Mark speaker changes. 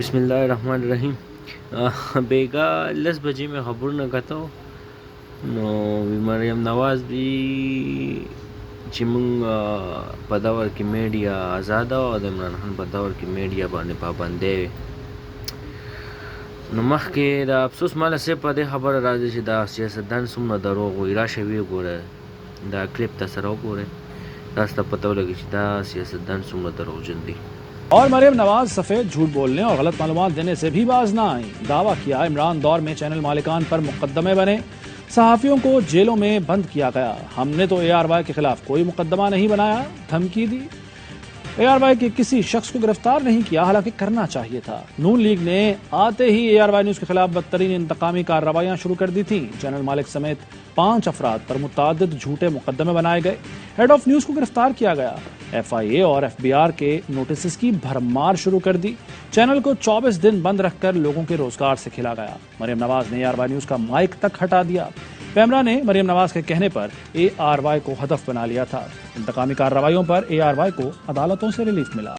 Speaker 1: बिस्मिल्लाहिर्रहमानिर्रहीम। बेगा 10 बजे में खबर न कतो नो मरियम नवाज भी चिमुंग पदावर की मीडिया आज़ाद और इमरान खान पदावर की मीडिया बाने पाबंदे नो मखके दा अफसोस माला से पदे खबर राजे چې دا سیاستدان څومره دروغ وایي راشه ویې ګوره دا کلیپ ته سره وګورئ تاسو ته پته ولګي چې دا سیاستدان څومره دروغجن دي।
Speaker 2: और मरियम नवाज सफ़ेद झूठ बोलने और गलत मालूमात देने से भी बाज ना आई। दावा किया इमरान दौर में चैनल मालिकान पर मुकदमे बने, सहाफ़ियों को जेलों में बंद किया गया। हमने तो ARY के खिलाफ कोई मुकदमा नहीं बनाया, धमकी दी। ARY के किसी शख्स को गिरफ्तार नहीं किया, हालांकि करना चाहिए था। नून लीग ने आते ही ARY न्यूज़ के खिलाफ बदतरीन इंतकामी कार्रवाइयां शुरू कर दी थी। चैनल मालिक समेत 5 अफराद पर मुतादिद झूठे मुकदमे बनाए गए। हेड ऑफ न्यूज़ को गिरफ्तार किया गया। FIA और FBR के नोटिस की भरमार शुरू कर दी। चैनल को 24 दिन बंद रखकर लोगों के रोजगार से खिला गया। मरियम नवाज ने ARY न्यूज़ का माइक तक हटा दिया। पैमरा ने मरियम नवाज के कहने पर ARY को हदफ बना लिया था। इंतकामी कार्रवाइयों पर ARY को अदालतों से रिलीफ मिला।